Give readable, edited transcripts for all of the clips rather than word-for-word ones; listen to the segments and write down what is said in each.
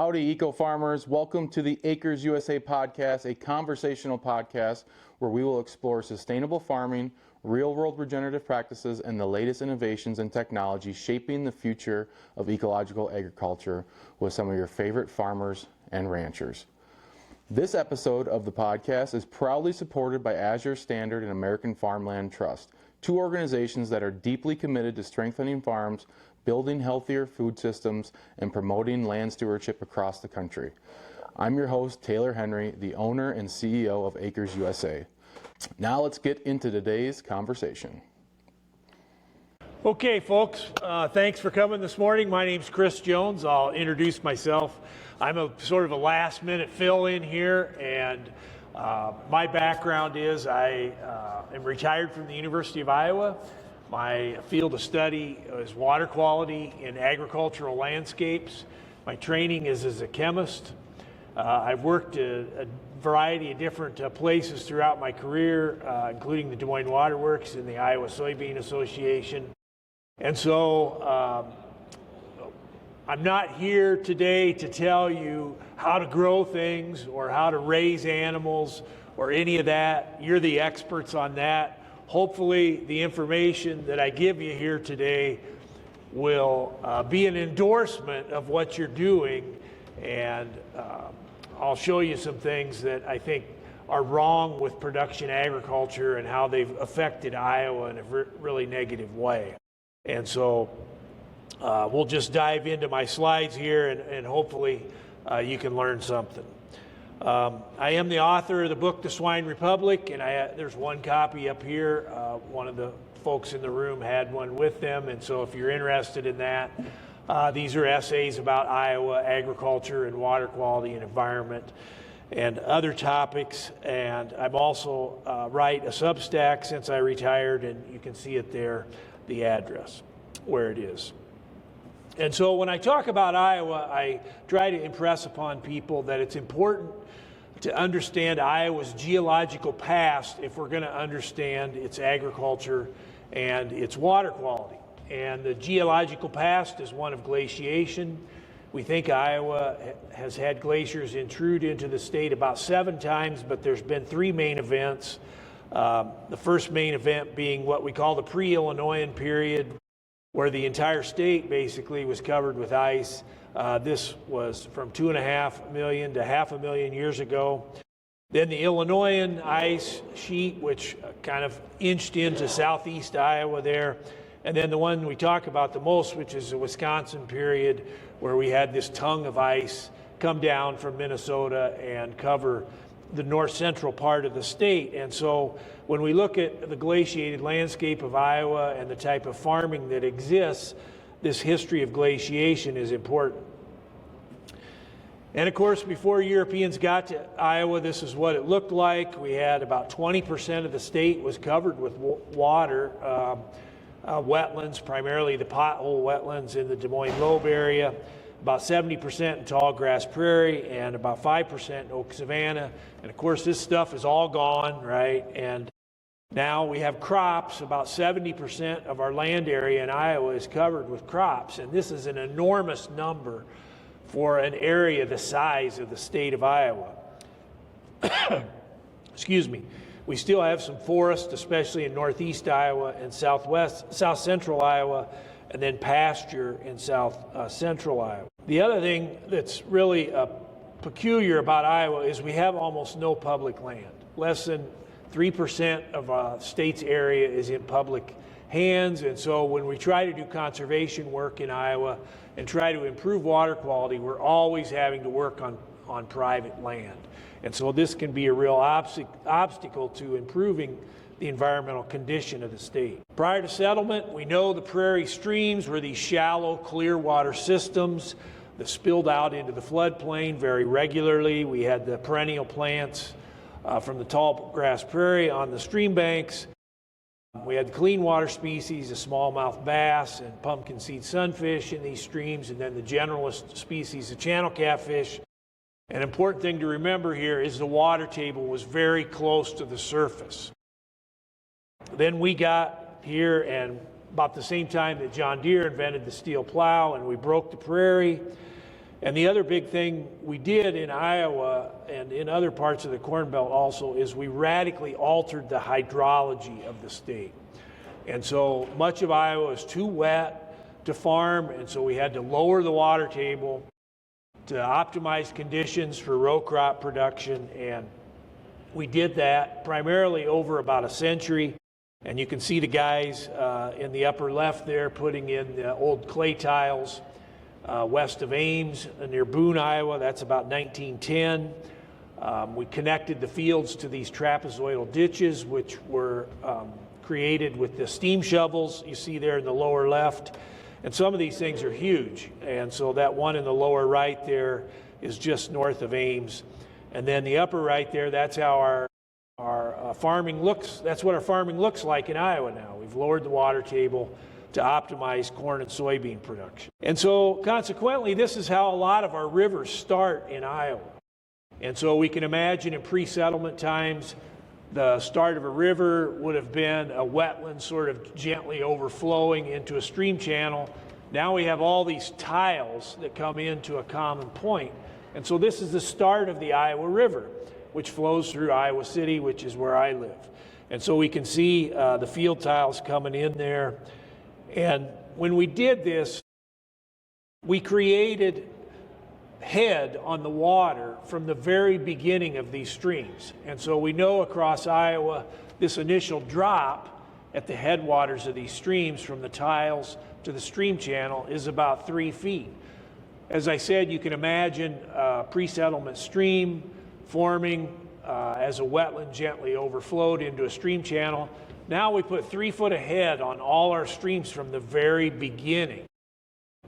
Howdy, eco-farmers. Welcome to the Acres USA podcast, a conversational podcast where we will explore sustainable farming, real-world regenerative practices, and the latest innovations and technology shaping the future of ecological agriculture with some of your favorite farmers and ranchers. This episode of the podcast is proudly supported by Azure Standard and American Farmland Trust, two organizations that are deeply committed to strengthening farms, building healthier food systems, and promoting land stewardship across the country. I'm your host, Taylor Henry, the owner and CEO of Acres USA. Now let's get into today's conversation. Okay, folks, thanks for coming this morning. My name's Chris Jones. I'll introduce myself. I'm a sort of a last-minute fill-in here, and my background is I am retired from the University of Iowa. My field of study is water quality in agricultural landscapes. My training is as a chemist. I've worked a variety of different places throughout my career, including the Des Moines Water Works and the Iowa Soybean Association. And so I'm not here today to tell you how to grow things or how to raise animals or any of that. You're the experts on that. Hopefully the information that I give you here today will be an endorsement of what you're doing, and I'll show you some things that I think are wrong with production agriculture and how they've affected Iowa in a really negative way. And so we'll just dive into my slides here, and hopefully you can learn something. I am the author of the book, The Swine Republic, and there's one copy up here. One of the folks in the room had one with them, and so if you're interested in that, these are essays about Iowa agriculture and water quality and environment and other topics. And I'm also write a Substack since I retired, and you can see it there, the address, where it is. And so when I talk about Iowa, I try to impress upon people that it's important to understand Iowa's geological past if we're going to understand its agriculture and its water quality. And the geological past is one of glaciation. We think Iowa has had glaciers intrude into the state about 7 times, but there's been 3 main events. The first main event being what we call the pre-Illinoisan period, where the entire state basically was covered with ice. This was from 2.5 million to 500,000 years ago. Then the Illinoisan ice sheet, which kind of inched into southeast Iowa there. And then the one we talk about the most, which is the Wisconsin period, where we had this tongue of ice come down from Minnesota and cover the north central part of the state. And so when we look at the glaciated landscape of Iowa and the type of farming that exists, this history of glaciation is important. And of course, before Europeans got to Iowa, this is what it looked like. We had about 20% of the state was covered with water, wetlands, primarily the pothole wetlands in the Des Moines Lobe area, about 70% in tall grass prairie, and about 5% in oak savanna. And of course, this stuff is all gone, right? And now we have crops. About 70% of our land area in Iowa is covered with crops, and this is an enormous number for an area the size of the state of Iowa. Excuse me. We still have some forest, especially in northeast Iowa and south central Iowa, and then pasture in south central Iowa. The other thing that's really peculiar about Iowa is we have almost no public land. Less than 3% of the state's area is in public hands, and so when we try to do conservation work in Iowa and try to improve water quality, we're always having to work on private land. And so this can be a real obstacle to improving the environmental condition of the state. Prior to settlement, we know the prairie streams were these shallow, clear water systems that spilled out into the floodplain very regularly. We had the perennial plants from the tall grass prairie on the stream banks. We had the clean water species, the smallmouth bass and pumpkin seed sunfish in these streams, and then the generalist species, the channel catfish. An important thing to remember here is the water table was very close to the surface. Then we got here, and about the same time that John Deere invented the steel plow, and we broke the prairie. And the other big thing we did in Iowa and in other parts of the Corn Belt also is we radically altered the hydrology of the state. And so much of Iowa is too wet to farm, and so we had to lower the water table to optimize conditions for row crop production. And we did that primarily over about a century. And you can see the guys in the upper left there putting in the old clay tiles west of Ames near Boone, Iowa. That's about 1910. We connected the fields to these trapezoidal ditches, which were created with the steam shovels you see there in the lower left. And some of these things are huge. And so that one in the lower right there is just north of Ames. And then the upper right there, that's how our farming looks. That's what our farming looks like in Iowa now. We've lowered the water table to optimize corn and soybean production. And so consequently, this is how a lot of our rivers start in Iowa. And so we can imagine in pre-settlement times, the start of a river would have been a wetland sort of gently overflowing into a stream channel. Now we have all these tiles that come into a common point. And so this is the start of the Iowa River, which flows through Iowa City, which is where I live. And so we can see the field tiles coming in there. And when we did this, we created head on the water from the very beginning of these streams. And so we know across Iowa, this initial drop at the headwaters of these streams from the tiles to the stream channel is about 3 feet. As I said, you can imagine a pre-settlement stream forming as a wetland gently overflowed into a stream channel. Now we put 3 foot of head on all our streams from the very beginning.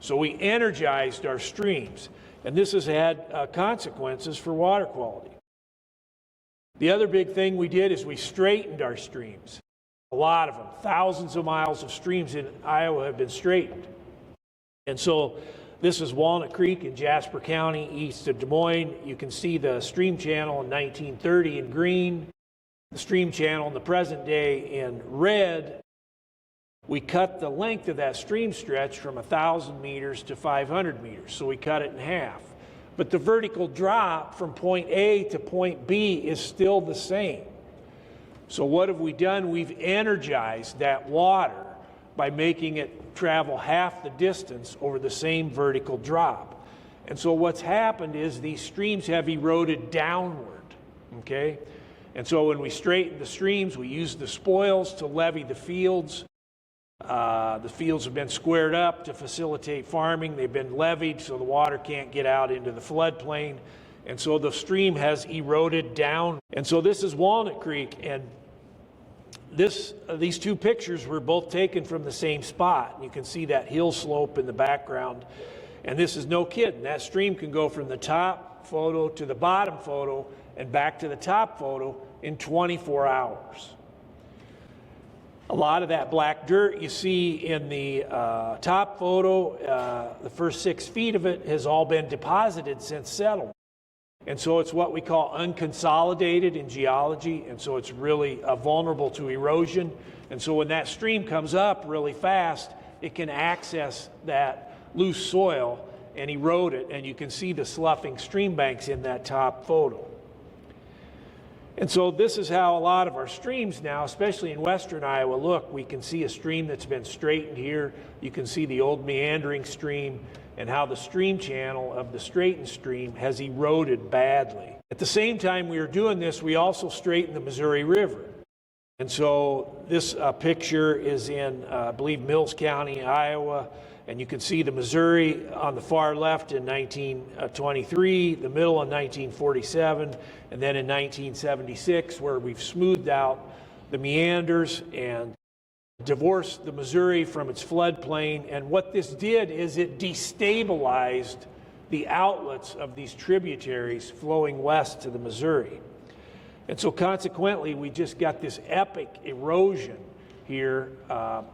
So we energized our streams, and this has had consequences for water quality. The other big thing we did is we straightened our streams. A lot of them, thousands of miles of streams in Iowa have been straightened. And so this is Walnut Creek in Jasper County, east of Des Moines. You can see the stream channel in 1930 in green, the stream channel in the present day in red. We cut the length of that stream stretch from 1,000 meters to 500 meters, so we cut it in half. But the vertical drop from point A to point B is still the same. So what have we done? We've energized that water by making it travel half the distance over the same vertical drop. And so what's happened is these streams have eroded downward, okay? And so when we straighten the streams, we use the spoils to levee the fields. The fields have been squared up to facilitate farming. They've been leveed so the water can't get out into the floodplain. And so the stream has eroded down. And so this is Walnut Creek, and these two pictures were both taken from the same spot. You can see that hill slope in the background. And this is no kidding. That stream can go from the top photo to the bottom photo and back to the top photo in 24 hours. A lot of that black dirt you see in the top photo, the first 6 feet of it has all been deposited since settlement. And so it's what we call unconsolidated in geology, and so it's really vulnerable to erosion. And so when that stream comes up really fast, it can access that loose soil and erode it, and you can see the sloughing stream banks in that top photo. And so this is how a lot of our streams now, especially in western Iowa, look. We can see a stream that's been straightened here. You can see the old meandering stream and how the stream channel of the straightened stream has eroded badly. At the same time we were doing this, we also straightened the Missouri River. And so this picture is in, I believe, Mills County, Iowa. And you can see the Missouri on the far left in 1923, the middle in 1947, and then in 1976, where we've smoothed out the meanders and divorced the Missouri from its floodplain. And what this did is it destabilized the outlets of these tributaries flowing west to the Missouri. And so consequently, we just got this epic erosion here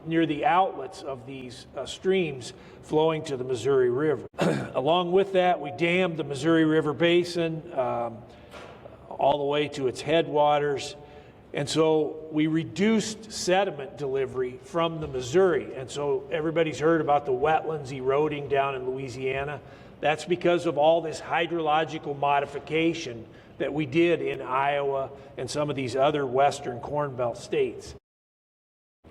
near the outlets of these streams flowing to the Missouri River. Along with that, we dammed the Missouri River Basin all the way to its headwaters. And so we reduced sediment delivery from the Missouri. And so everybody's heard about the wetlands eroding down in Louisiana. That's because of all this hydrological modification that we did in Iowa and some of these other western Corn Belt states.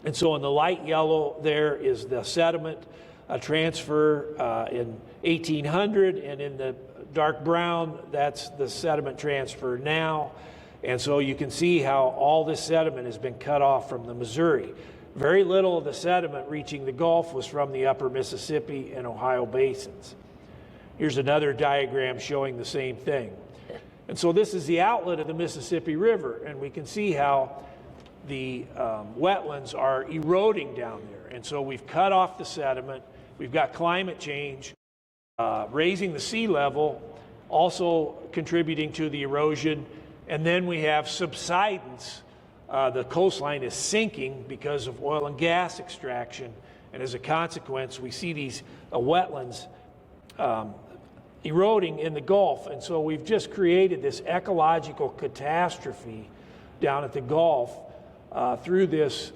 And so in the light yellow there is the sediment transfer in 1800, and in the dark brown, that's the sediment transfer now. And so you can see how all this sediment has been cut off from the Missouri. Very little of the sediment reaching the Gulf was from the upper Mississippi and Ohio basins. Here's another diagram showing the same thing. And so this is the outlet of the Mississippi River, and we can see how the wetlands are eroding down there. And so we've cut off the sediment. We've got climate change, raising the sea level, also contributing to the erosion. And then we have subsidence. The coastline is sinking because of oil and gas extraction. And as a consequence, we see these wetlands eroding in the Gulf. And so we've just created this ecological catastrophe down at the Gulf through this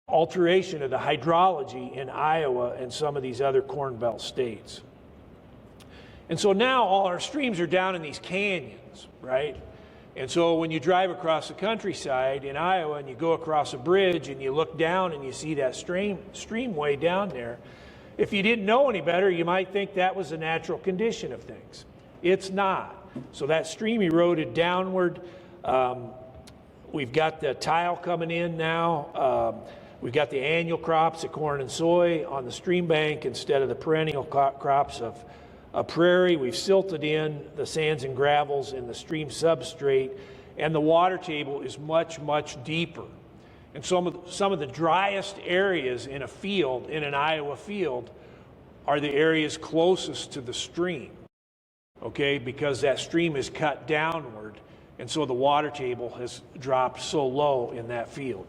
alteration of the hydrology in Iowa and some of these other Corn Belt states. And so now all our streams are down in these canyons, right? And so when you drive across the countryside in Iowa and you go across a bridge and you look down and you see that stream way down there, if you didn't know any better, you might think that was a natural condition of things. It's not. So that stream eroded downward. We've got the tile coming in now. We've got the annual crops of corn and soy on the stream bank instead of the perennial crops of prairie. We've silted in the sands and gravels in the stream substrate, and the water table is much, much deeper. And some of the driest areas in a field, in an Iowa field, are the areas closest to the stream, okay, because that stream is cut downward, and so the water table has dropped so low in that field.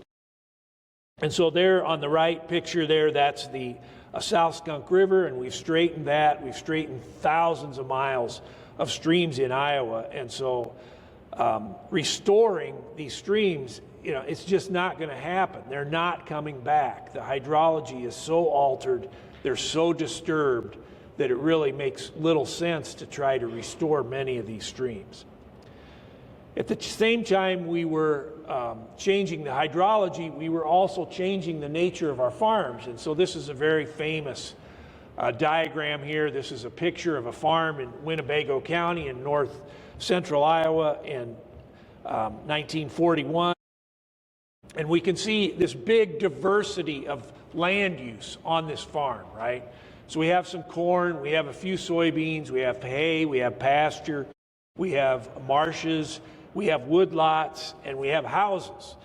And so there on the right picture there, that's the South Skunk River, and we've straightened that. We've straightened thousands of miles of streams in Iowa. And so restoring these streams, you know, it's just not going to happen. They're not coming back. The hydrology is so altered, they're so disturbed that it really makes little sense to try to restore many of these streams. At the same time we were changing the hydrology, we were also changing the nature of our farms. And so this is a very famous diagram here. This is a picture of a farm in Winnebago County in north central Iowa in 1941. And we can see this big diversity of land use on this farm, right? So we have some corn, we have a few soybeans, we have hay, we have pasture, we have marshes, we have woodlots, and we have houses.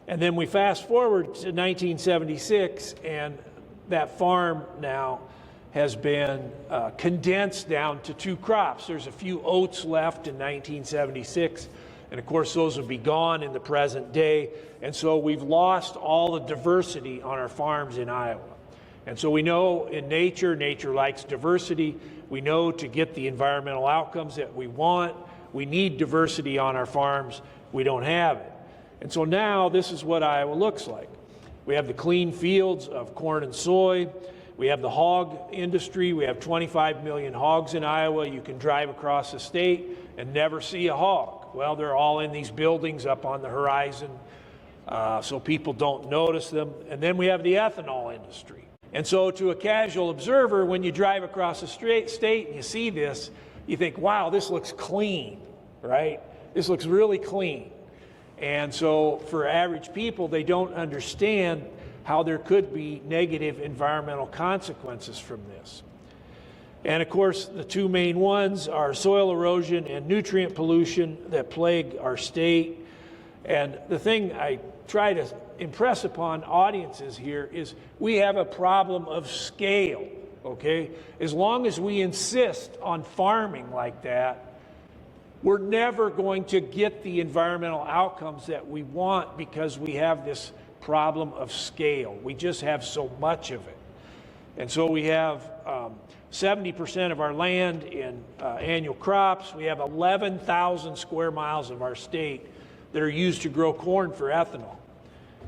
And then we fast forward to 1976, and that farm now has been condensed down to two crops. There's a few oats left in 1976, and of course those will be gone in the present day. And so we've lost all the diversity on our farms in Iowa. And so we know in nature likes diversity. We know to get the environmental outcomes that we want, we need diversity on our farms. We don't have it. And so now this is what Iowa looks like. We have the clean fields of corn and soy. We have the hog industry. We have 25 million hogs in Iowa. You can drive across the state and never see a hog. Well, they're all in these buildings up on the horizon, so people don't notice them. And then we have the ethanol industry. And so to a casual observer, when you drive across the state and you see this, you think, wow, this looks clean, right? This looks really clean. And so for average people, they don't understand how there could be negative environmental consequences from this. And of course, the two main ones are soil erosion and nutrient pollution that plague our state. And the thing I try to impress upon audiences here is we have a problem of scale, okay? As long as we insist on farming like that, we're never going to get the environmental outcomes that we want because we have this problem of scale. We just have so much of it. And so we have 70% of our land in annual crops. We have 11,000 square miles of our state that are used to grow corn for ethanol.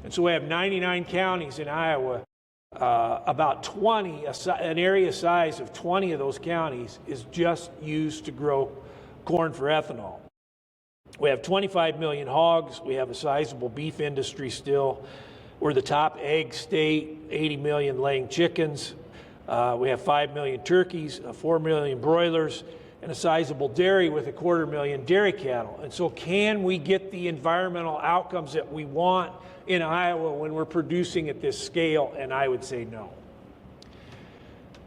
And so we have 99 counties in Iowa about 20, an area size of 20 of those counties is just used to grow corn for ethanol. We have 25 million hogs. We have a sizable beef industry still. We're the top egg state, 80 million laying chickens. We have 5 million turkeys, 4 million broilers, and a sizable dairy with 250,000 dairy cattle. And so can we get the environmental outcomes that we want in Iowa when we're producing at this scale? And I would say no.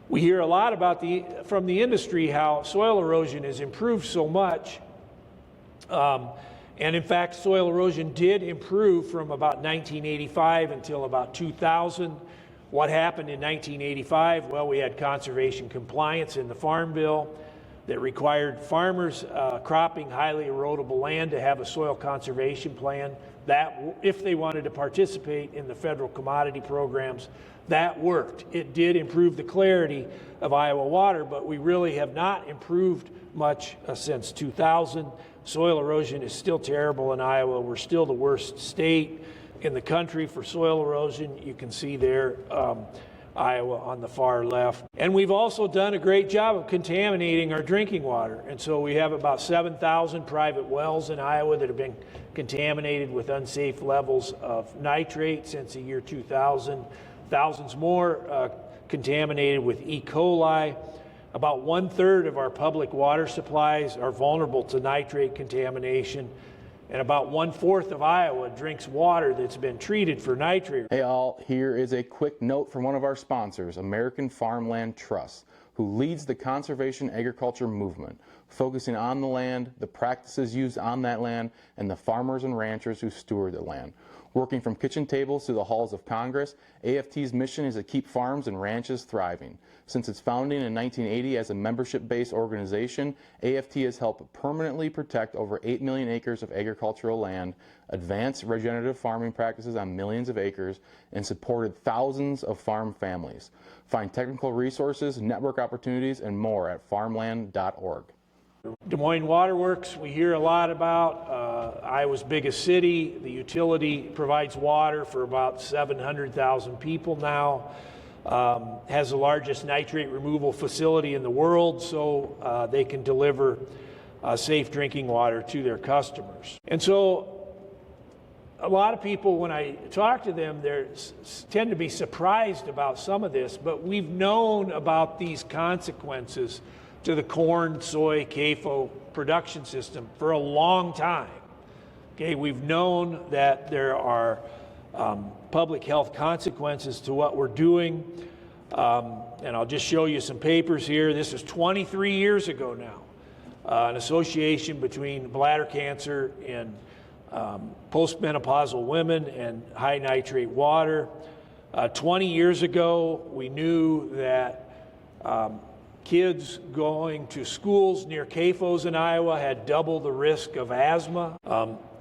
We hear a lot about from the industry how soil erosion has improved so much. And in fact, soil erosion did improve from about 1985 until about 2000. What happened in 1985? Well, we had conservation compliance in the Farm Bill that required farmers cropping highly erodible land to have a soil conservation plan. That, if they wanted to participate in the federal commodity programs, that worked. It did improve the clarity of Iowa water, but we really have not improved much since 2000. Soil erosion is still terrible in Iowa. We're still the worst state in the country for soil erosion. You can see there Iowa on the far left. And we've also done a great job of contaminating our drinking water. And so we have about 7,000 private wells in Iowa that have been contaminated with unsafe levels of nitrate since the year 2000. Thousands more contaminated with E. coli. About 1/3 of our public water supplies are vulnerable to nitrate contamination. And about 1/4 of Iowa drinks water that's been treated for nitrate. Hey all, here is a quick note from one of our sponsors, American Farmland Trust, who leads the conservation agriculture movement, focusing on the land, the practices used on that land, and the farmers and ranchers who steward the land. Working from kitchen tables to the halls of Congress, AFT's mission is to keep farms and ranches thriving. Since its founding in 1980 as a membership-based organization, AFT has helped permanently protect over 8 million acres of agricultural land, advanced regenerative farming practices on millions of acres, and supported thousands of farm families. Find technical resources, network opportunities, and more at farmland.org. Des Moines Water Works, we hear a lot about. Iowa's biggest city. The utility provides water for about 700,000 people now. Has the largest nitrate removal facility in the world, so they can deliver safe drinking water to their customers. And so a lot of people, when I talk to them, they tend to be surprised about some of this, but we've known about these consequences to the corn, soy, CAFO production system for a long time. Okay, we've known that there are public health consequences to what we're doing. And I'll just show you some papers here. This is 23 years ago now. An association between bladder cancer in postmenopausal women and high nitrate water. 20 years ago, we knew that kids going to schools near CAFOs in Iowa had double the risk of asthma.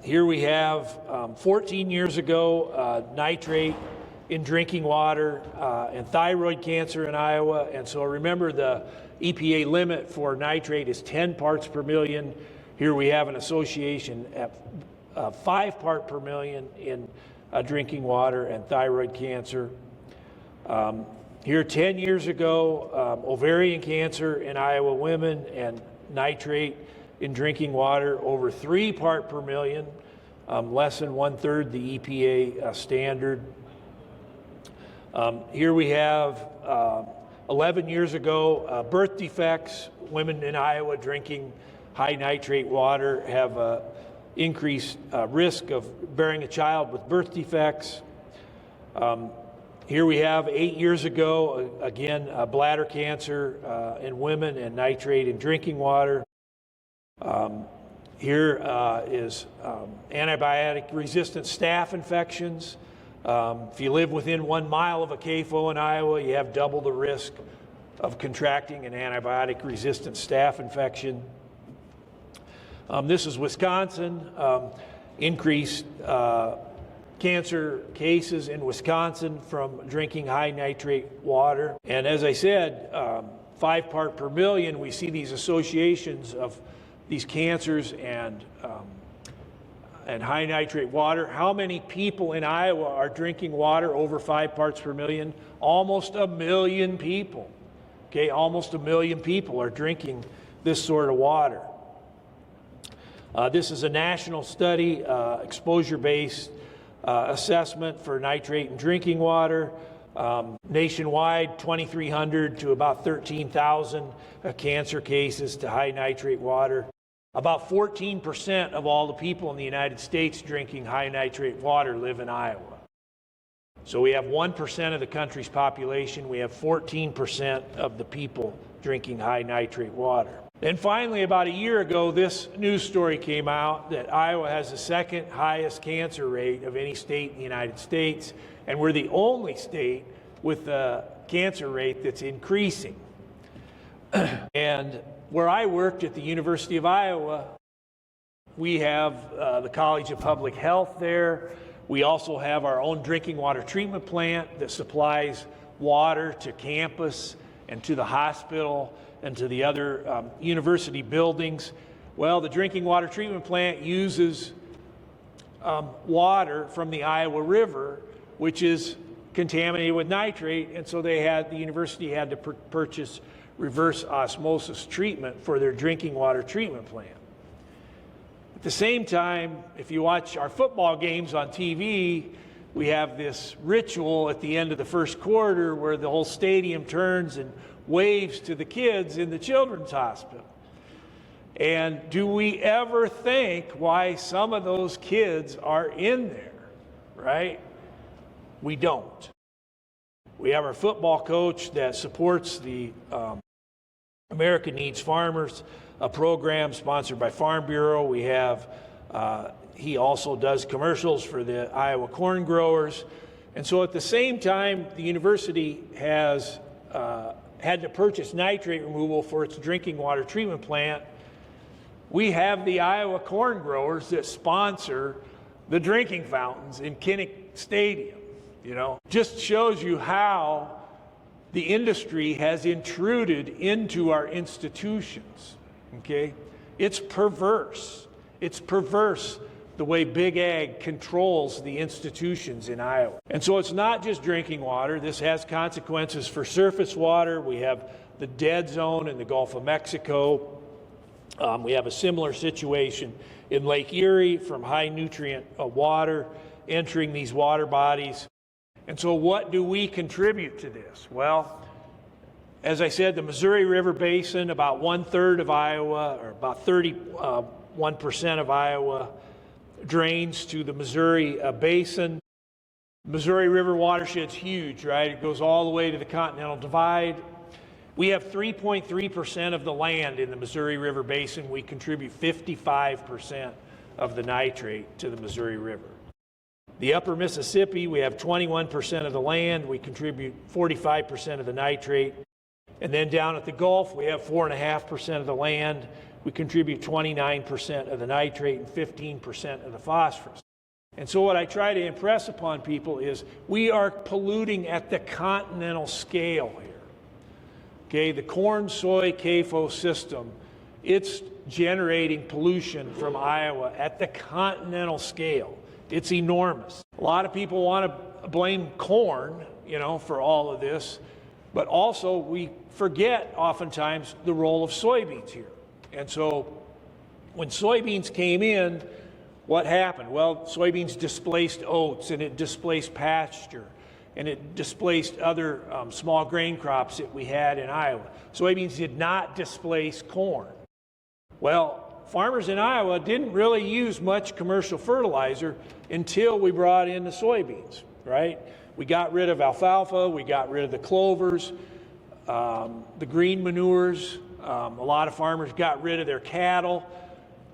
Here we have 14 years ago, nitrate in drinking water and thyroid cancer in Iowa. And so remember, the EPA limit for nitrate is 10 parts per million. Here we have an association at 5 parts per million in drinking water and thyroid cancer. Here 10 years ago, ovarian cancer in Iowa women and nitrate in drinking water over 3 parts per million, less than 1/3 the EPA standard. Here we have 11 years ago, birth defects. Women in Iowa drinking high nitrate water have increased risk of bearing a child with birth defects. Here we have 8 years ago, again, bladder cancer in women and nitrate in drinking water. Here is antibiotic-resistant staph infections. If you live within 1 mile of a CAFO in Iowa, you have double the risk of contracting an antibiotic-resistant staph infection. This is Wisconsin. Increased cancer cases in Wisconsin from drinking high nitrate water. And as I said, 5 parts per million, we see these associations of these cancers and and high nitrate water. How many people in Iowa are drinking water over 5 parts per million? Almost 1 million people. Okay, almost 1 million people are drinking this sort of water. This is a national study, exposure-based assessment for nitrate in drinking water. Nationwide, 2,300 to about 13,000 cancer cases to high nitrate water. About 14% of all the people in the United States drinking high nitrate water live in Iowa. So we have 1% of the country's population. We have 14% of the people drinking high nitrate water. And finally, about a year ago, this news story came out that Iowa has the second highest cancer rate of any state in the United States, and we're the only state with a cancer rate that's increasing. And where I worked at the University of Iowa, we have the College of Public Health there. We also have our own drinking water treatment plant that supplies water to campus and to the hospital and to the other university buildings. Well, the drinking water treatment plant uses water from the Iowa River, which is contaminated with nitrate, and so the university had to purchase reverse osmosis treatment for their drinking water treatment plant. At the same time, if you watch our football games on TV, we have this ritual at the end of the first quarter where the whole stadium turns and waves to the kids in the children's hospital. And do we ever think why some of those kids are in there, right? We don't. We have our football coach that supports the America Needs Farmers, a program sponsored by Farm Bureau. We have, he also does commercials for the Iowa corn growers. And so at the same time, the university has had to purchase nitrate removal for its drinking water treatment plant. We have the Iowa corn growers that sponsor the drinking fountains in Kinnick Stadium. You know, just shows you how the industry has intruded into our institutions. Okay, it's perverse. It's perverse the way Big Ag controls the institutions in Iowa. And so it's not just drinking water. This has consequences for surface water. We have the dead zone in the Gulf of Mexico. We have a similar situation in Lake Erie from high nutrient water entering these water bodies. And so what do we contribute to this? Well, as I said, the Missouri River Basin, about 1/3 of Iowa, or about 31% of Iowa, drains to the Missouri Basin. Missouri River watershed's huge, right? It goes all the way to the Continental Divide. We have 3.3% of the land in the Missouri River Basin. We contribute 55% of the nitrate to the Missouri River. The upper Mississippi, we have 21% of the land. We contribute 45% of the nitrate. And then down at the Gulf, we have 4.5% of the land. We contribute 29% of the nitrate and 15% of the phosphorus. And so what I try to impress upon people is we are polluting at the continental scale here. Okay, the corn, soy, CAFO system, it's generating pollution from Iowa at the continental scale. It's enormous. A lot of people want to blame corn, for all of this, but also we forget oftentimes the role of soybeans here. And so when soybeans came in, what happened? Well, soybeans displaced oats, and it displaced pasture, and it displaced other small grain crops that we had in Iowa. Soybeans did not displace corn. Well, farmers in Iowa didn't really use much commercial fertilizer until we brought in the soybeans, right? We got rid of alfalfa, we got rid of the clovers, the green manures. A lot of farmers got rid of their cattle.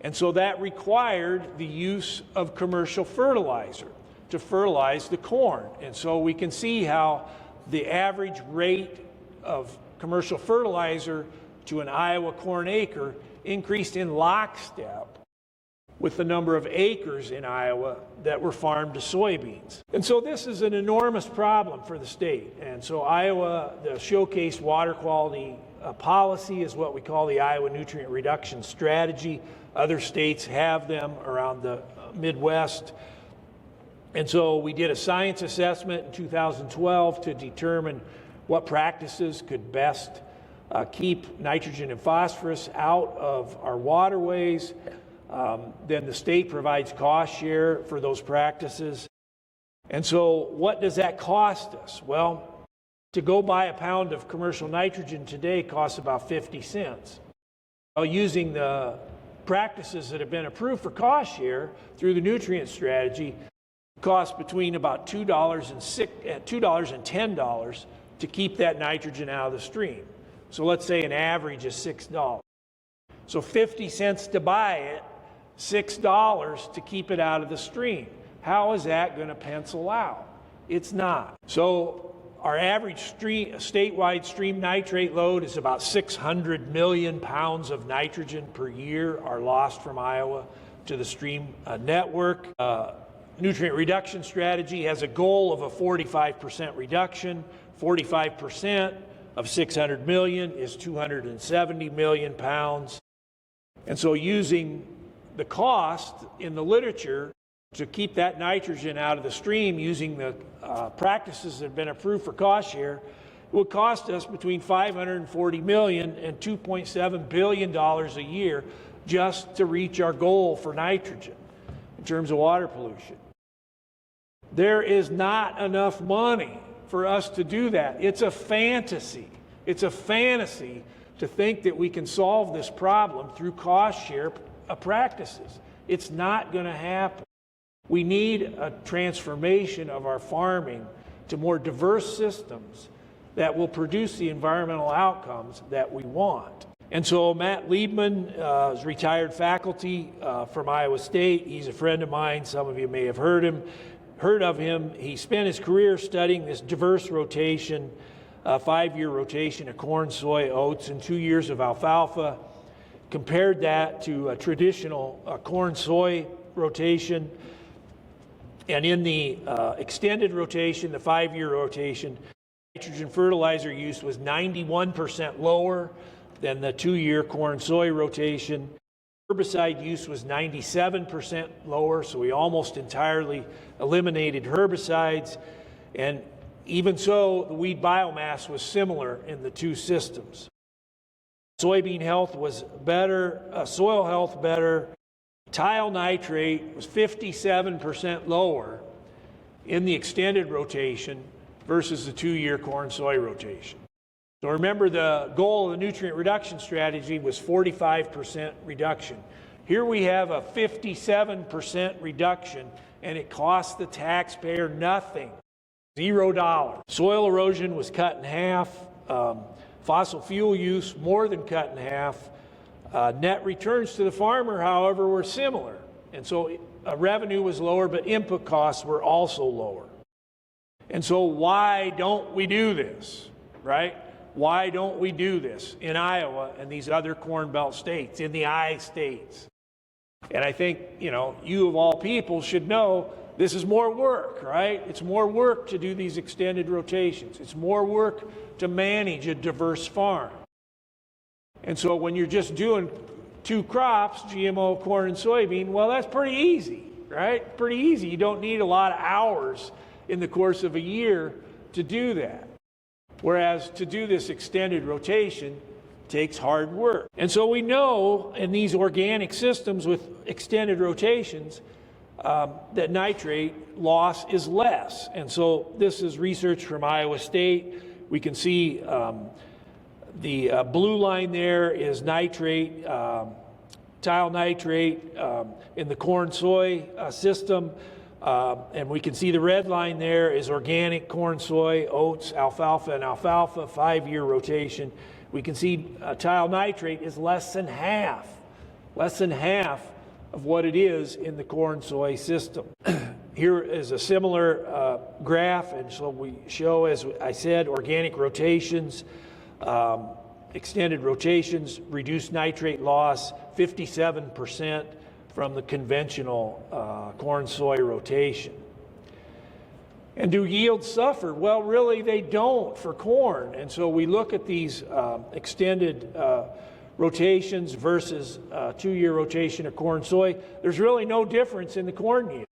And so that required the use of commercial fertilizer to fertilize the corn. And so we can see how the average rate of commercial fertilizer to an Iowa corn acre increased in lockstep with the number of acres in Iowa that were farmed to soybeans. And so this is an enormous problem for the state. And so Iowa, the showcased water quality policy is what we call the Iowa Nutrient Reduction Strategy. Other states have them around the Midwest. And so we did a science assessment in 2012 to determine what practices could best keep nitrogen and phosphorus out of our waterways. Then the state provides cost share for those practices. And so what does that cost us? Well, to go buy a pound of commercial nitrogen today costs about 50 cents. Well, using the practices that have been approved for cost share through the nutrient strategy, costs between about $2 and $10 to keep that nitrogen out of the stream. So let's say an average is $6. So 50 cents to buy it, $6 to keep it out of the stream. How is that going to pencil out? It's not. So our average statewide stream nitrate load is about 600 million pounds of nitrogen per year are lost from Iowa to the stream network. Nutrient reduction strategy has a goal of a 45% reduction. 45% of 600 million is 270 million pounds. And so using the cost in the literature to keep that nitrogen out of the stream using the practices that have been approved for cost share would cost us between $540 million and $2.7 billion a year just to reach our goal for nitrogen in terms of water pollution. There is not enough money for us to do that. It's a fantasy. It's a fantasy to think that we can solve this problem through cost share practices. It's not going to happen. We need a transformation of our farming to more diverse systems that will produce the environmental outcomes that we want. And so Matt Liebman is retired faculty from Iowa State. He's a friend of mine. Some of you may have heard of him. He spent his career studying this diverse rotation, 5-year rotation of corn, soy, oats, and 2 years of alfalfa. Compared that to a traditional corn-soy rotation. And in the extended rotation, the 5-year rotation, nitrogen fertilizer use was 91% lower than the 2-year corn-soy rotation. Herbicide use was 97% lower, so we almost entirely eliminated herbicides. And even so, the weed biomass was similar in the two systems. Soybean health was better, soil health better. Tile nitrate was 57% lower in the extended rotation versus the 2-year corn-soy rotation. So remember, the goal of the nutrient reduction strategy was 45% reduction. Here we have a 57% reduction, and it costs the taxpayer nothing, $0. Soil erosion was cut in half. Fossil fuel use more than cut in half. Net returns to the farmer, however, were similar. And so revenue was lower, but input costs were also lower. And so why don't we do this, right? Why don't we do this in Iowa and these other Corn Belt states, in the I states? And I think, you of all people should know this is more work, right? It's more work to do these extended rotations. It's more work to manage a diverse farm. And so when you're just doing 2 crops, GMO, corn, and soybean, well, that's pretty easy, right? Pretty easy. You don't need a lot of hours in the course of a year to do that. Whereas to do this extended rotation takes hard work. And so we know in these organic systems with extended rotations that nitrate loss is less. And so this is research from Iowa State. We can see the blue line there is nitrate, tile nitrate in the corn-soy system. And we can see the red line there is organic corn, soy, oats, alfalfa, and alfalfa, 5-year rotation. We can see tile nitrate is less than half of what it is in the corn-soy system. Here is a similar graph, and so we show, as I said, organic rotations, extended rotations, reduced nitrate loss, 57% from the conventional corn-soy rotation. And do yields suffer? Well, really they don't for corn. And so we look at these extended rotations versus 2-year rotation of corn soy. There's really no difference in the corn yield.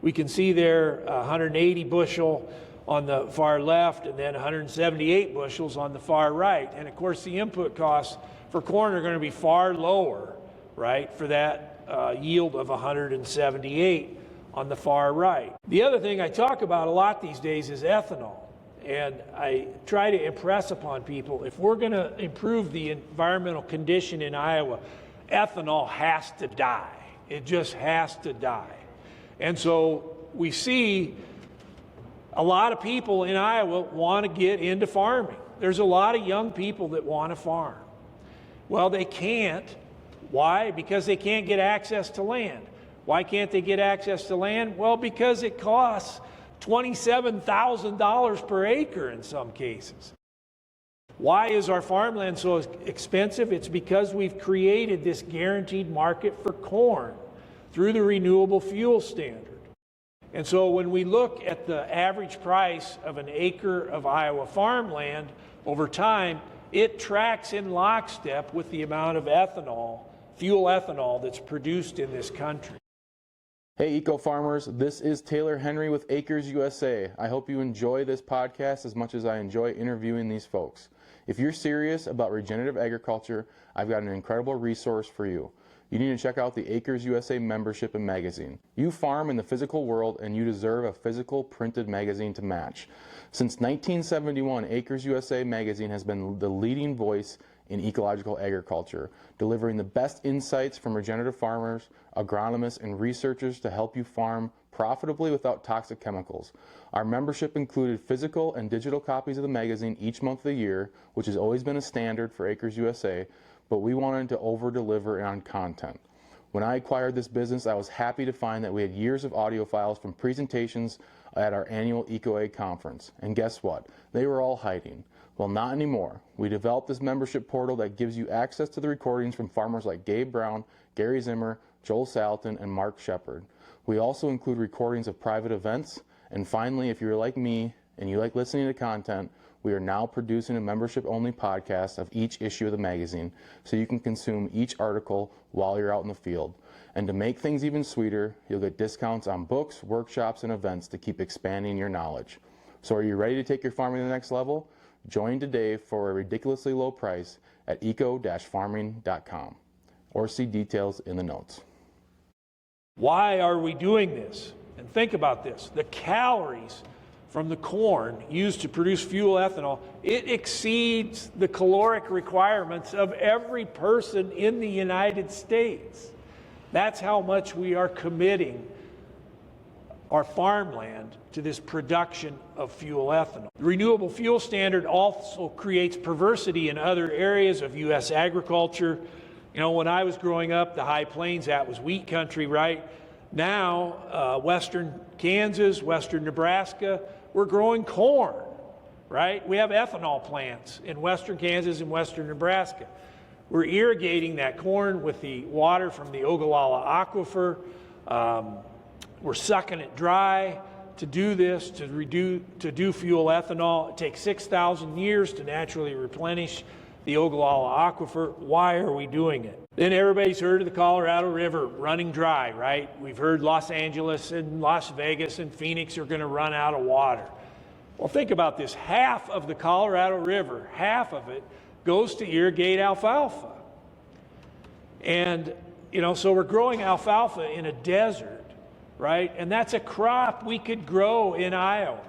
We can see there 180 bushel on the far left and then 178 bushels on the far right. And of course the input costs for corn are going to be far lower, right, for that yield of 178 on the far right. The other thing I talk about a lot these days is ethanol. And I try to impress upon people, if we're going to improve the environmental condition in Iowa, ethanol has to die. It just has to die. And so we see a lot of people in Iowa want to get into farming. There's a lot of young people that want to farm. Well, they can't. Why? Because they can't get access to land. Why can't they get access to land? Well, because it costs $27,000 per acre in some cases. Why is our farmland so expensive? It's because we've created this guaranteed market for corn through the renewable fuel standard. And so when we look at the average price of an acre of Iowa farmland over time, it tracks in lockstep with the amount of ethanol, fuel ethanol, that's produced in this country. Hey eco farmers, this is Taylor Henry with Acres USA. I hope you enjoy this podcast as much as I enjoy interviewing these folks. If you're serious about regenerative agriculture, I've got an incredible resource for you. You need to check out the Acres USA membership and magazine. You farm in the physical world and you deserve a physical printed magazine to match. Since 1971, Acres USA magazine has been the leading voice in ecological agriculture, delivering the best insights from regenerative farmers, agronomists, and researchers to help you farm profitably without toxic chemicals. Our membership included physical and digital copies of the magazine each month of the year, which has always been a standard for Acres USA, but we wanted to over-deliver on content. When I acquired this business, I was happy to find that we had years of audio files from presentations at our annual EcoAg conference. And guess what? They were all hiding. Well, not anymore. We developed this membership portal that gives you access to the recordings from farmers like Gabe Brown, Gary Zimmer, Joel Salatin, and Mark Shepard. We also include recordings of private events. And finally, if you're like me and you like listening to content, we are now producing a membership-only podcast of each issue of the magazine so you can consume each article while you're out in the field. And to make things even sweeter, you'll get discounts on books, workshops, and events to keep expanding your knowledge. So are you ready to take your farming to the next level? Join today for a ridiculously low price at eco-farming.com or see details in the notes. Why are we doing this? And think about this. The calories from the corn used to produce fuel ethanol, it exceeds the caloric requirements of every person in the United States. That's how much we are committing our farmland to this production of fuel ethanol. The renewable fuel standard also creates perversity in other areas of U.S. agriculture. You know, when I was growing up, the High Plains, that was wheat country, right? Now, western Kansas, western Nebraska, we're growing corn, right? We have ethanol plants in western Kansas and western Nebraska. We're irrigating that corn with the water from the Ogallala Aquifer. We're sucking it dry to do this, to do fuel ethanol. It takes 6,000 years to naturally replenish the Ogallala Aquifer. Why are we doing it? Then everybody's heard of the Colorado River running dry, right? We've heard Los Angeles and Las Vegas and Phoenix are going to run out of water. Well, think about this. Half of the Colorado River, half of it, goes to irrigate alfalfa. And, you know, so we're growing alfalfa in a desert, right? And that's a crop we could grow in Iowa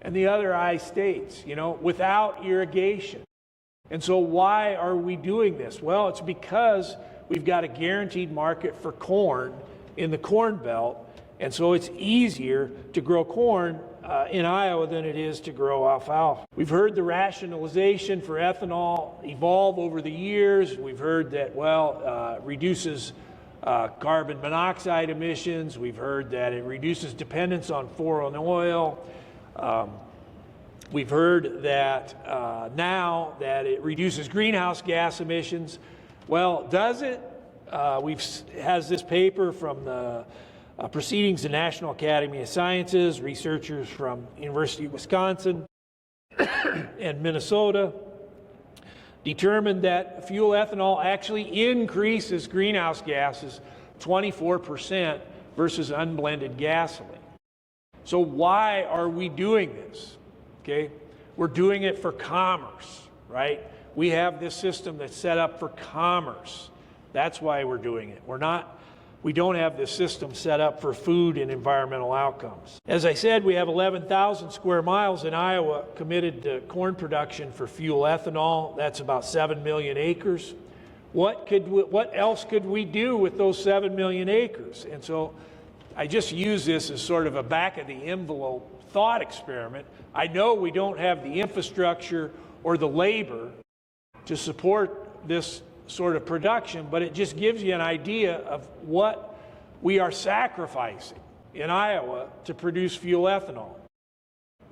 and the other I states, you know, without irrigation. And so why are we doing this? Well, it's because we've got a guaranteed market for corn in the Corn Belt, and so it's easier to grow corn in Iowa than it is to grow alfalfa. We've heard the rationalization for ethanol evolve over the years. We've heard that, well, reduces carbon monoxide emissions. We've heard that it reduces dependence on foreign oil. We've heard that now that it reduces greenhouse gas emissions. Well, does it? Has this paper from the Proceedings the National Academy of Sciences, researchers from University of Wisconsin and Minnesota determined that fuel ethanol actually increases greenhouse gases 24% versus unblended gasoline. So why are we doing this? Okay, we're doing it for commerce, right? We have this system that's set up for commerce. That's why we're doing it. We don't have this system set up for food and environmental outcomes. As I said, we have 11,000 square miles in Iowa committed to corn production for fuel ethanol. That's about 7 million acres. What else could we do with those 7 million acres? And so I just use this as sort of a back of the envelope thought experiment. I know we don't have the infrastructure or the labor to support this sort of production, but it just gives you an idea of what we are sacrificing in Iowa to produce fuel ethanol.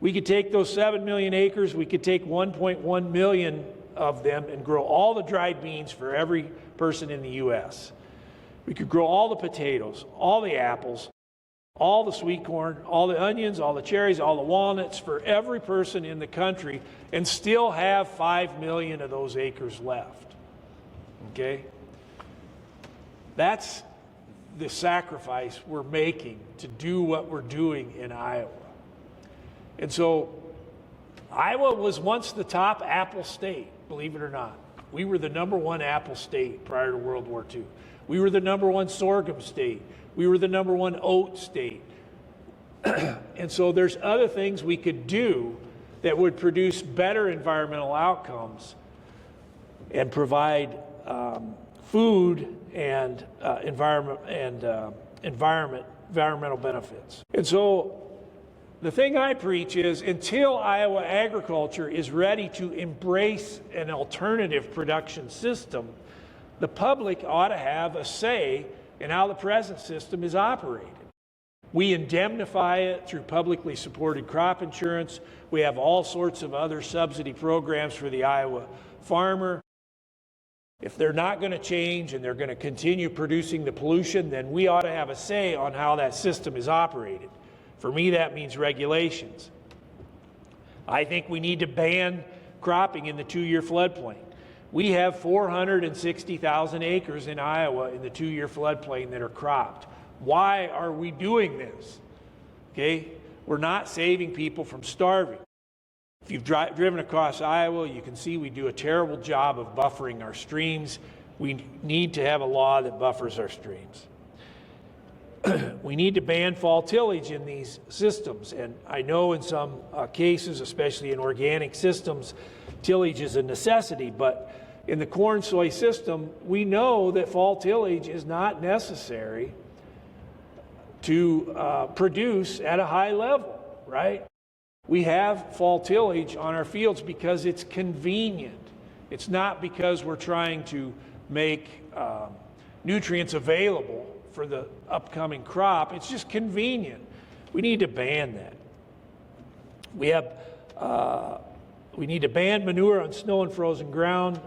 We could take those 7 million acres, we could take 1.1 million of them and grow all the dried beans for every person in the U.S. We could grow all the potatoes, all the apples, all the sweet corn, all the onions, all the cherries, all the walnuts for every person in the country and still have 5 million of those acres left. Okay? That's the sacrifice we're making to do what we're doing in Iowa. And so Iowa was once the top apple state, believe it or not. We were the #1 apple state prior to World War II. We were the #1 sorghum state. We were the #1 oat state. And so there's other things we could do that would produce better environmental outcomes and provide food and environmental benefits. And so the thing I preach is until Iowa agriculture is ready to embrace an alternative production system, the public ought to have a say in how the present system is operated. We indemnify it through publicly supported crop insurance. We have all sorts of other subsidy programs for the Iowa farmer. If they're not going to change and they're going to continue producing the pollution, then we ought to have a say on how that system is operated. For me, that means regulations. I think we need to ban cropping in the 2-year floodplain. We have 460,000 acres in Iowa in the 2-year floodplain that are cropped. Why are we doing this? Okay, we're not saving people from starving. If you've driven across Iowa, you can see we do a terrible job of buffering our streams. We need to have a law that buffers our streams. We need to ban fall tillage in these systems. And I know in some cases, especially in organic systems, tillage is a necessity. But in the corn-soy system, we know that fall tillage is not necessary to produce at a high level, right? We have fall tillage on our fields because it's convenient. It's not because we're trying to make nutrients available for the upcoming crop. It's just convenient. We need to ban that. We need to ban manure on snow and frozen ground.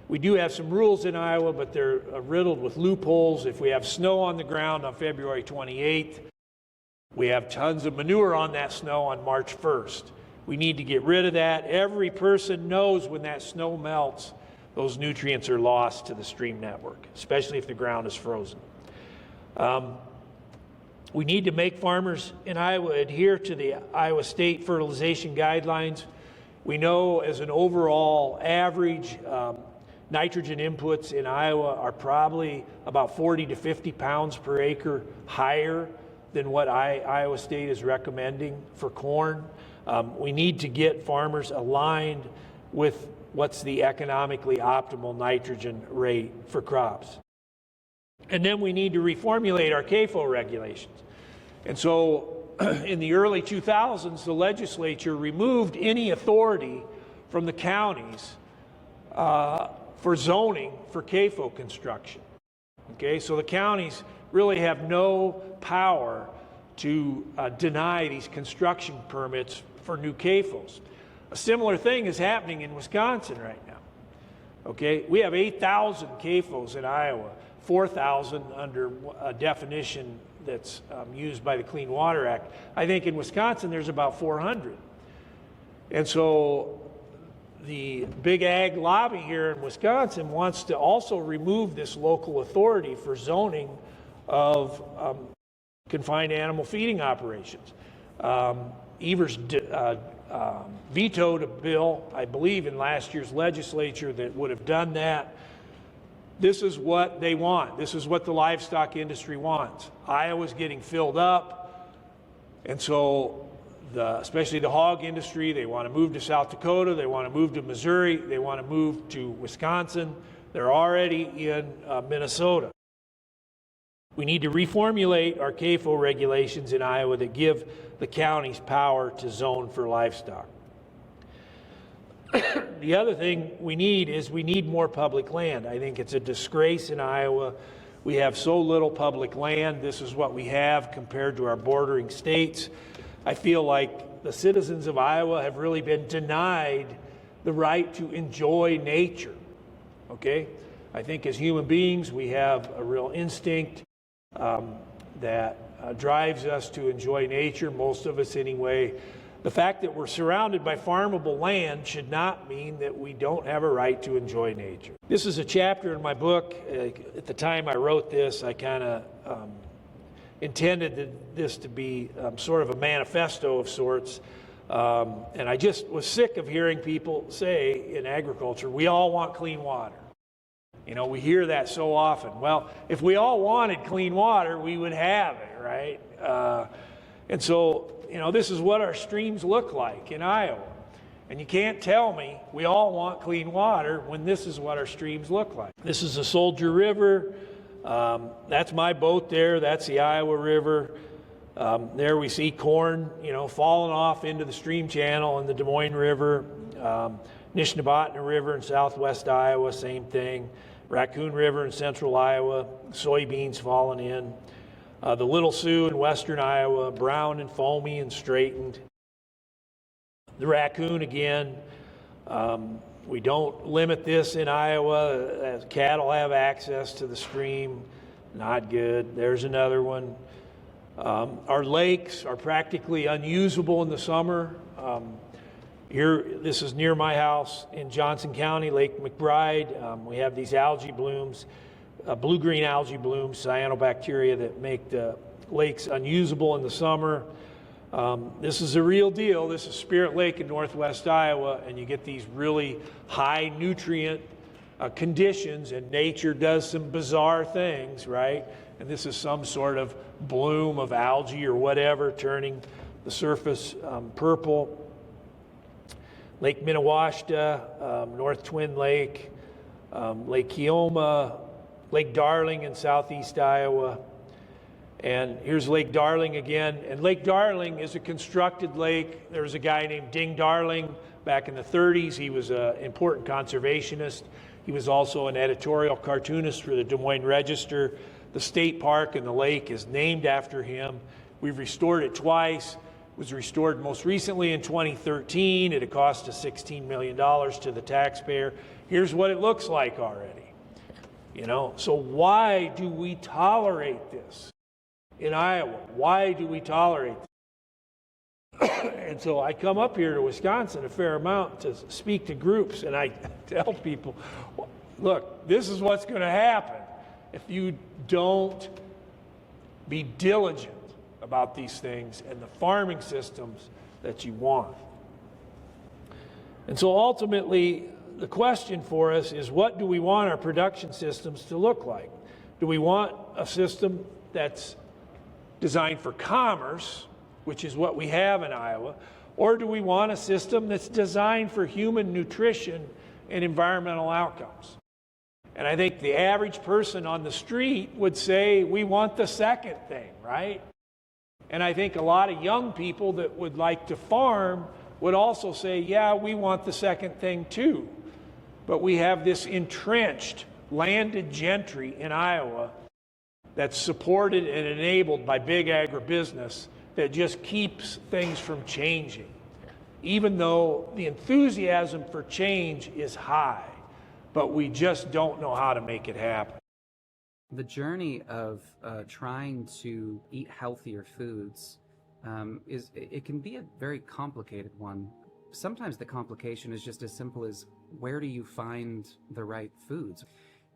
We do have some rules in Iowa, but they're riddled with loopholes. If we have snow on the ground on February 28th, we have tons of manure on that snow on March 1st. We need to get rid of that. Every person knows when that snow melts, those nutrients are lost to the stream network, especially if the ground is frozen. We need to make farmers in Iowa adhere to the Iowa State fertilization guidelines. We know as an overall average, nitrogen inputs in Iowa are probably about 40 to 50 pounds per acre higher than what Iowa State is recommending for corn. We need to get farmers aligned with what's the economically optimal nitrogen rate for crops. And then we need to reformulate our CAFO regulations. And so in the early 2000s, the legislature removed any authority from the counties for zoning for CAFO construction. Okay, so the counties really have no power to deny these construction permits for new CAFOs. A similar thing is happening in Wisconsin right now. Okay, we have 8,000 CAFOs in Iowa, 4,000 under a definition that's used by the Clean Water Act. I think in Wisconsin there's about 400. And so the big ag lobby here in Wisconsin wants to also remove this local authority for zoning of confined animal feeding operations. Evers vetoed a bill, I believe, in last year's legislature that would have done that. This is what they want. This is what the livestock industry wants. Iowa's getting filled up, and so especially the hog industry, they want to move to South Dakota, they want to move to Missouri, they want to move to Wisconsin. They're already in Minnesota. We need to reformulate our CAFO regulations in Iowa that give the counties power to zone for livestock. The other thing we need more public land. I think it's a disgrace in Iowa. We have so little public land. This is what we have compared to our bordering states. I feel like the citizens of Iowa have really been denied the right to enjoy nature. Okay? I think as human beings, we have a real instinct that drives us to enjoy nature, most of us anyway. The fact that we're surrounded by farmable land should not mean that we don't have a right to enjoy nature. This is a chapter in my book. At the time I wrote this, I kind of intended this to be sort of a manifesto of sorts. And I just was sick of hearing people say in agriculture, we all want clean water. You know, we hear that so often. Well, if we all wanted clean water, we would have it, right? And so, you know, this is what our streams look like in Iowa. And you can't tell me we all want clean water when this is what our streams look like. This is the Soldier River. That's my boat there. That's the Iowa River. There we see corn, you know, falling off into the stream channel in the Des Moines River. Nishnabotna River in southwest Iowa, same thing. Raccoon River in central Iowa, soybeans falling in. The Little Sioux in western Iowa, brown and foamy and straightened. The raccoon again. We don't limit this in Iowa, as cattle have access to the stream. Not good. There's another one. Our lakes are practically unusable in the summer. Here, this is near my house in Johnson County, Lake McBride. We have these algae blooms, blue-green algae blooms, cyanobacteria that make the lakes unusable in the summer. This is a real deal. This is Spirit Lake in northwest Iowa, and you get these really high nutrient conditions, and nature does some bizarre things, right? And this is some sort of bloom of algae or whatever, turning the surface purple. Lake Minnewaska, North Twin Lake, Lake Keoma, Lake Darling in southeast Iowa. And here's Lake Darling again. And Lake Darling is a constructed lake. There was a guy named Ding Darling back in the 30s. He was an important conservationist. He was also an editorial cartoonist for the Des Moines Register. The state park and the lake is named after him. We've restored it twice. Was restored most recently in 2013 at a cost of $16 million to the taxpayer. Here's what it looks like already. You know, so why do we tolerate this in Iowa? Why do we tolerate this? And so I come up here to Wisconsin a fair amount to speak to groups, and I tell people, look, this is what's going to happen if you don't be diligent about these things and the farming systems that you want. And so ultimately, the question for us is, what do we want our production systems to look like? Do we want a system that's designed for commerce, which is what we have in Iowa, or do we want a system that's designed for human nutrition and environmental outcomes? And I think the average person on the street would say we want the second thing, right? And I think a lot of young people that would like to farm would also say, yeah, we want the second thing too. But we have this entrenched landed gentry in Iowa that's supported and enabled by big agribusiness that just keeps things from changing, even though the enthusiasm for change is high. but we just don't know how to make it happen. The journey of trying to eat healthier foods it can be a very complicated one. Sometimes the complication is just as simple as, where do you find the right foods?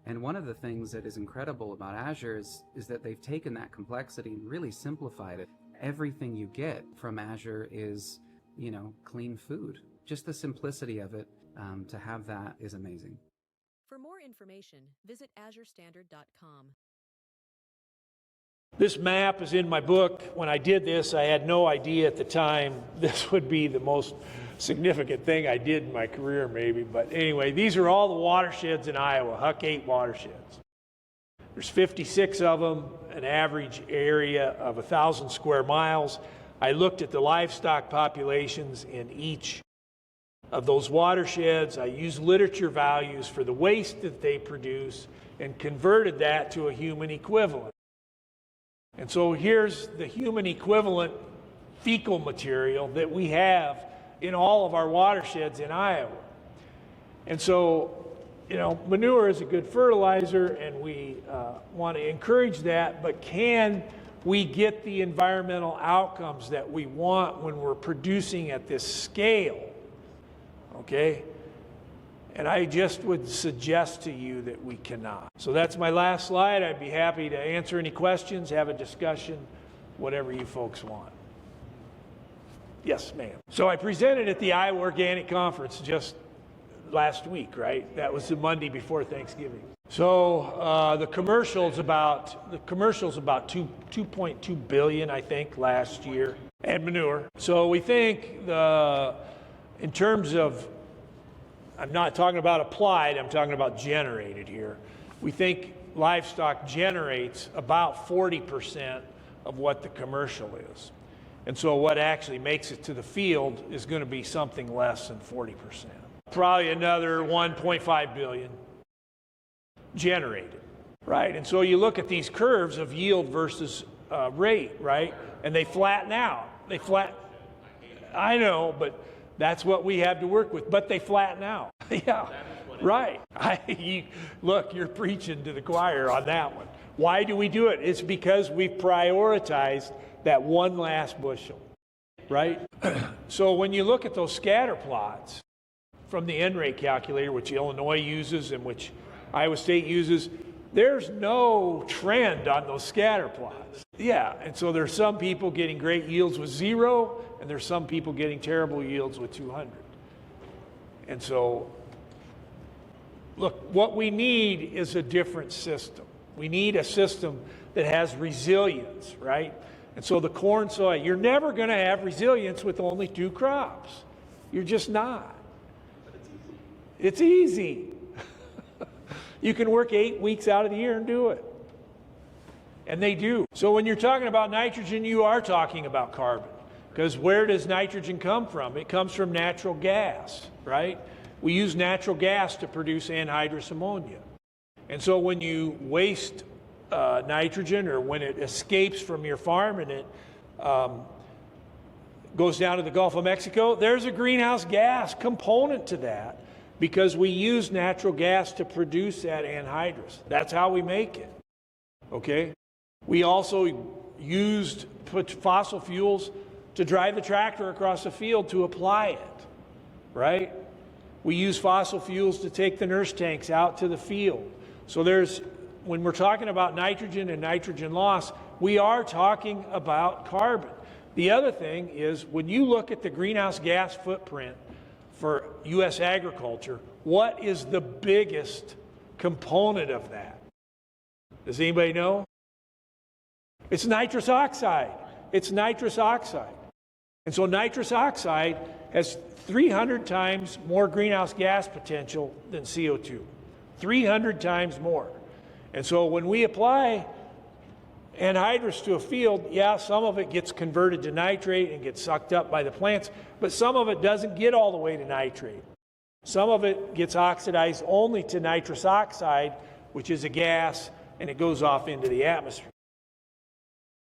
And one of the things that is incredible about Azure is that they've taken that complexity and really simplified it. Everything you get from Azure is, clean food. Just the simplicity of it, to have that is amazing. For more information, visit azurestandard.com. This map is in my book. When I did this, I had no idea at the time this would be the most significant thing I did in my career, maybe. But anyway, these are all the watersheds in Iowa, Huck 8 watersheds. There's 56 of them, an average area of 1,000 square miles. I looked at the livestock populations in each of those watersheds. I used literature values for the waste that they produce and converted that to a human equivalent. And so here's the human equivalent fecal material that we have in all of our watersheds in Iowa. And so, manure is a good fertilizer, and we want to encourage that, but can we get the environmental outcomes that we want when we're producing at this scale? Okay? And I just would suggest to you that we cannot. So that's my last slide. I'd be happy to answer any questions, have a discussion, whatever you folks want. Yes, ma'am. So I presented at the Iowa Organic Conference just last week, right? That was the Monday before Thanksgiving. So the commercial's about 2.2 billion, I think, last year, and manure. So we think in terms of, I'm not talking about applied, I'm talking about generated here. We think livestock generates about 40% of what the commercial is. And so what actually makes it to the field is going to be something less than 40%. Probably another 1.5 billion generated, right? And so you look at these curves of yield versus rate, right? And they flatten out. I know, but that's what we have to work with, but they flatten out. Yeah, right. Look, you're preaching to the choir on that one. Why do we do it? It's because we've prioritized that one last bushel, right? So when you look at those scatter plots from the N rate calculator, which Illinois uses and which Iowa State uses, there's no trend on those scatter plots. Yeah, and so there's some people getting great yields with 0, and there's some people getting terrible yields with 200. And so, look, what we need is a different system. We need a system that has resilience, right? And so the corn, soy, you're never going to have resilience with only 2 crops. You're just not. But it's easy. You can work 8 weeks out of the year and do it. And they do. So when you're talking about nitrogen, you are talking about carbon. Because where does nitrogen come from? It comes from natural gas, right? We use natural gas to produce anhydrous ammonia. And so when you waste nitrogen, or when it escapes from your farm and it goes down to the Gulf of Mexico, there's a greenhouse gas component to that, because we use natural gas to produce that anhydrous. That's how we make it, okay? We also put fossil fuels to drive the tractor across the field to apply it, right? We use fossil fuels to take the nurse tanks out to the field. So when we're talking about nitrogen and nitrogen loss, we are talking about carbon. The other thing is, when you look at the greenhouse gas footprint for U.S. agriculture, what is the biggest component of that? Does anybody know? It's nitrous oxide. It's nitrous oxide. And so nitrous oxide has 300 times more greenhouse gas potential than CO2. 300 times more. And so when we apply anhydrous to a field, yeah, some of it gets converted to nitrate and gets sucked up by the plants, but some of it doesn't get all the way to nitrate. Some of it gets oxidized only to nitrous oxide, which is a gas, and it goes off into the atmosphere.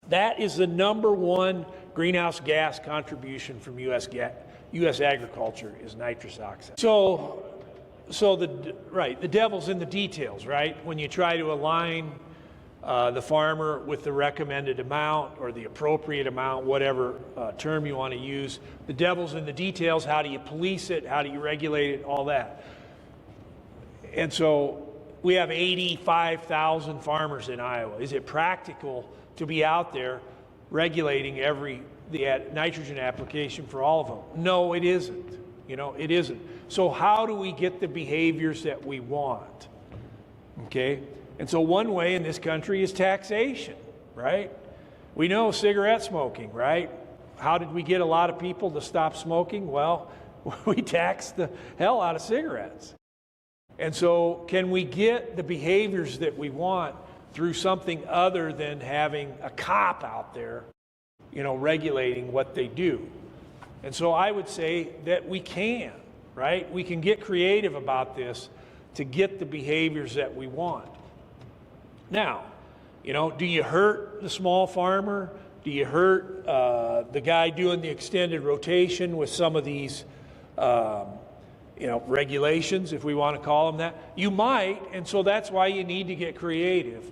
That is the #1 greenhouse gas contribution from U.S. agriculture, is nitrous oxide. So So the devil's in the details, right? When you try to align the farmer with the recommended amount or the appropriate amount, whatever term you want to use, the devil's in the details. How do you police it? How do you regulate it? All that. And so we have 85,000 farmers in Iowa. Is it practical to be out there regulating the nitrogen application for all of them? No, it isn't. It isn't. So how do we get the behaviors that we want? Okay? And so one way in this country is taxation, right? We know cigarette smoking, right? How did we get a lot of people to stop smoking? Well, we taxed the hell out of cigarettes. And so can we get the behaviors that we want through something other than having a cop out there, regulating what they do? And so I would say that we can, right? We can get creative about this to get the behaviors that we want. Now, do you hurt the small farmer? Do you hurt the guy doing the extended rotation with some of these, regulations, if we want to call them that? You might, and so that's why you need to get creative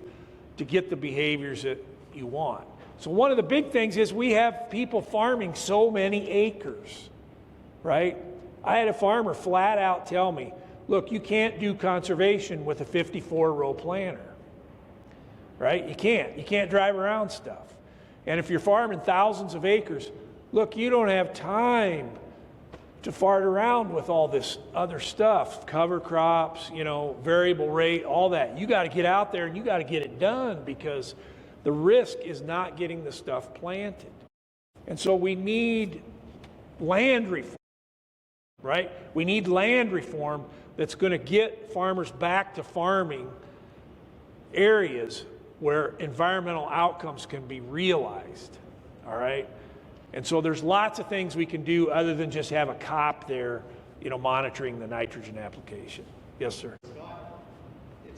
to get the behaviors that you want. So one of the big things is we have people farming so many acres, right? I had a farmer flat out tell me, look, you can't do conservation with a 54-row planter, right? You can't drive around stuff. And if you're farming thousands of acres, look, you don't have time to fart around with all this other stuff, cover crops, variable rate, all that. You got to get out there and you got to get it done, because the risk is not getting the stuff planted. And so we need land reform, right? We need land reform that's going to get farmers back to farming areas where environmental outcomes can be realized, all right? And so there's lots of things we can do other than just have a cop there, monitoring the nitrogen application. Yes, sir.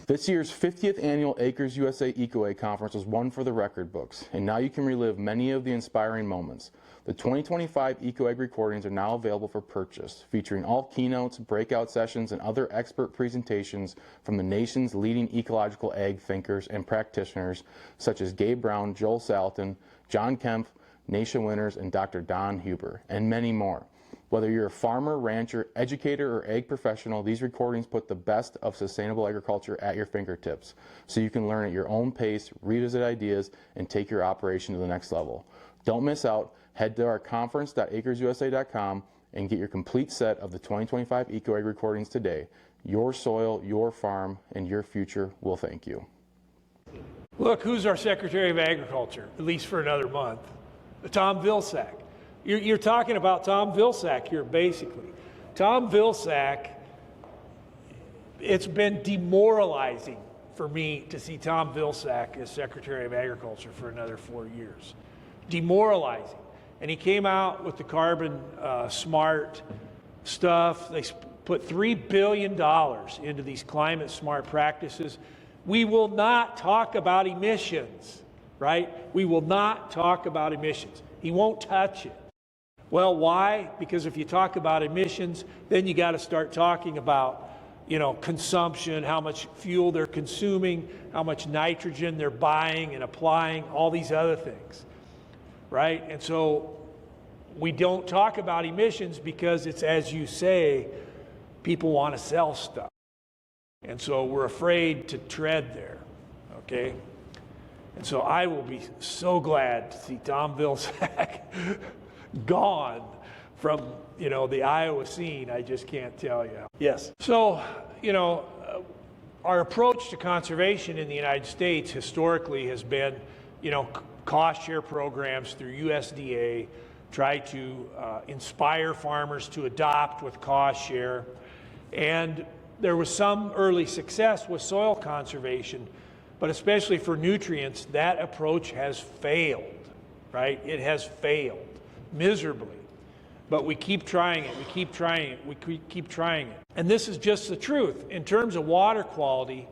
This year's 50th annual Acres USA EcoAg Conference was one for the record books, and now you can relive many of the inspiring moments. The 2025 EcoAg recordings are now available for purchase, featuring all keynotes, breakout sessions, and other expert presentations from the nation's leading ecological ag thinkers and practitioners, such as Gabe Brown, Joel Salatin, John Kemp, Nasha Winters, and Dr. Don Huber, and many more. Whether you're a farmer, rancher, educator, or ag professional, these recordings put the best of sustainable agriculture at your fingertips, so you can learn at your own pace, revisit ideas, and take your operation to the next level. Don't miss out. Head to our conference.acresusa.com and get your complete set of the 2025 EcoAg recordings today. Your soil, your farm, and your future will thank you. Look, who's our Secretary of Agriculture, at least for another month? Tom Vilsack. You're talking about Tom Vilsack here, basically. Tom Vilsack, it's been demoralizing for me to see Tom Vilsack as Secretary of Agriculture for another 4 years. Demoralizing. And he came out with the carbon smart stuff. They put $3 billion into these climate smart practices. We will not talk about emissions, right? We will not talk about emissions. He won't touch it. Well, why? Because if you talk about emissions, then you got to start talking about, consumption, how much fuel they're consuming, how much nitrogen they're buying and applying, all these other things, right? And so we don't talk about emissions because it's, as you say, people want to sell stuff. And so we're afraid to tread there, okay? And so I will be so glad to see Tom Vilsack gone from, the Iowa scene. I just can't tell you. Yes. So, our approach to conservation in the United States historically has been, cost share programs through USDA, try to inspire farmers to adopt with cost share. And there was some early success with soil conservation, but especially for nutrients, that approach has failed, right? It has failed miserably. But we keep trying it, we keep trying it, we keep trying it. And this is just the truth. In terms of water quality,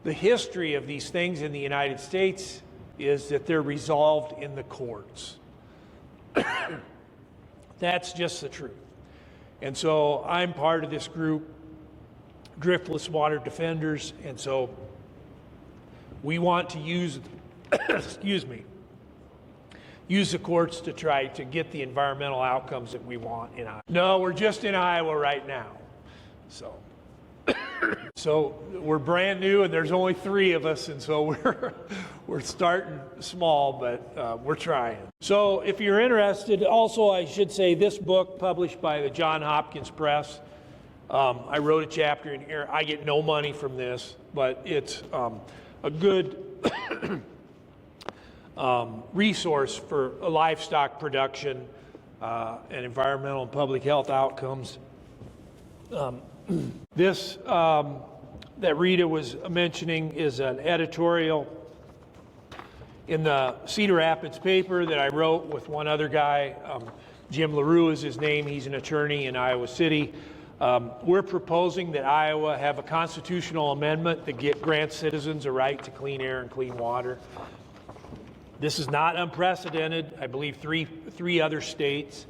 the history of these things in the United States is that they're resolved in the courts. That's just the truth. And so I'm part of this group driftless water defenders, and so we want to use, excuse me, use the courts to try to get the environmental outcomes that we want in Iowa. No, we're just in Iowa right now. So we're brand new, and there's only 3 of us, and so we're starting small, but we're trying. So if you're interested, also I should say this book published by the Johns Hopkins Press, I wrote a chapter in here. I get no money from this, but it's a good resource for livestock production and environmental and public health outcomes. This that Rita was mentioning is an editorial in the Cedar Rapids paper that I wrote with one other guy. Jim LaRue is his name. He's an attorney in Iowa City. We're proposing that Iowa have a constitutional amendment that grants citizens a right to clean air and clean water. This is not unprecedented. I believe three other states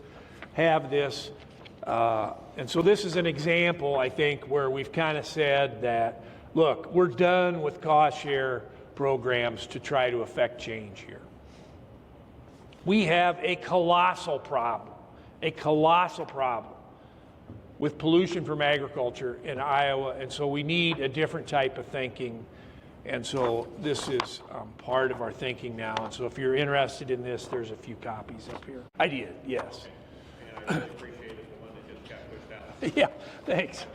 have this. And so this is an example, I think, where we've kind of said that, look, we're done with cost share programs to try to affect change here. We have a colossal problem with pollution from agriculture in Iowa, and so we need a different type of thinking. And so this is part of our thinking now. And so if you're interested in this, there's a few copies up here. I did, yes. And I really appreciated the one that just got pushed out. Yeah, thanks.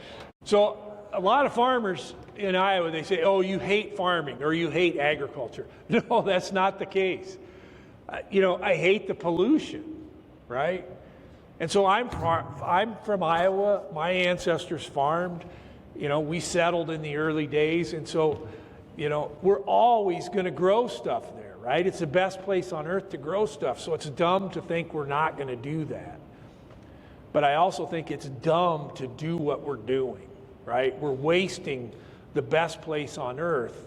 So a lot of farmers in Iowa, they say, oh, you hate farming or you hate agriculture. No, that's not the case. I hate the pollution, right? And so I'm from Iowa. My ancestors farmed. We settled in the early days. And so, we're always going to grow stuff there, right? It's the best place on earth to grow stuff. So it's dumb to think we're not going to do that. But I also think it's dumb to do what we're doing, right? We're wasting the best place on earth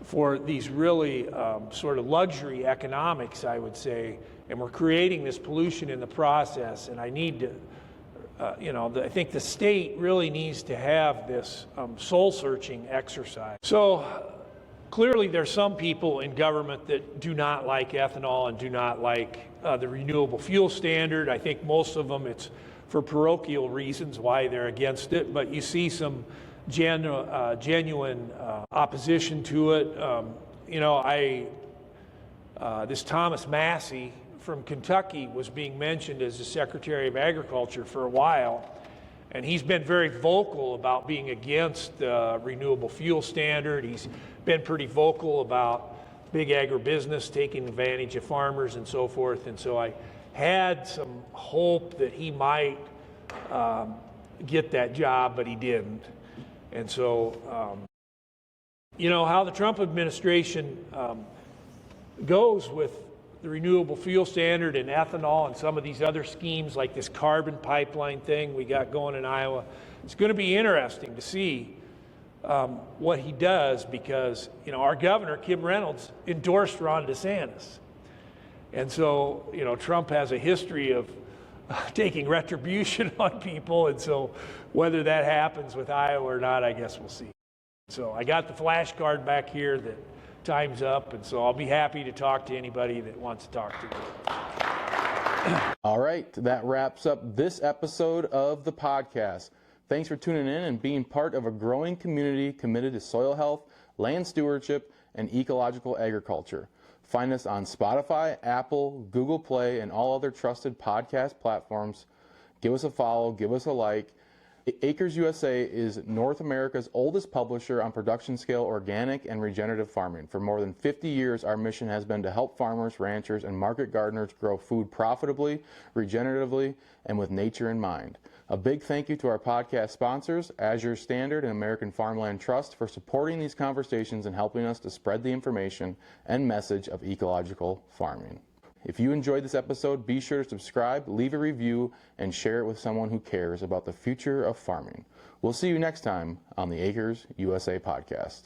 for these really sort of luxury economics, I would say, and we're creating this pollution in the process. And I need to, I think the state really needs to have this soul-searching exercise. So clearly there's some people in government that do not like ethanol and do not like the renewable fuel standard. I think most of them, it's for parochial reasons why they're against it, but you see some genuine opposition to it. This Thomas Massey from Kentucky was being mentioned as the Secretary of Agriculture for a while, and he's been very vocal about being against the renewable fuel standard. He's been pretty vocal about big agribusiness taking advantage of farmers and so forth, and so I had some hope that he might get that job, but he didn't. And so, how the Trump administration goes with the renewable fuel standard and ethanol and some of these other schemes like this carbon pipeline thing we got going in Iowa, it's going to be interesting to see what he does because, our governor, Kim Reynolds, endorsed Ron DeSantis. And so, Trump has a history of taking retribution on people, and so whether that happens with Iowa or not, I guess we'll see. So I got the flashcard back here that time's up, and so I'll be happy to talk to anybody that wants to talk to me. All right, that wraps up this episode of the podcast. Thanks for tuning in and being part of a growing community committed to soil health, land stewardship, and ecological agriculture. Find us on Spotify, Apple, Google Play, and all other trusted podcast platforms. Give us a follow, give us a like. Acres USA is North America's oldest publisher on production scale organic and regenerative farming. For more than 50 years, our mission has been to help farmers, ranchers, and market gardeners grow food profitably, regeneratively, and with nature in mind. A big thank you to our podcast sponsors, Azure Standard and American Farmland Trust, for supporting these conversations and helping us to spread the information and message of ecological farming. If you enjoyed this episode, be sure to subscribe, leave a review, and share it with someone who cares about the future of farming. We'll see you next time on the Acres USA podcast.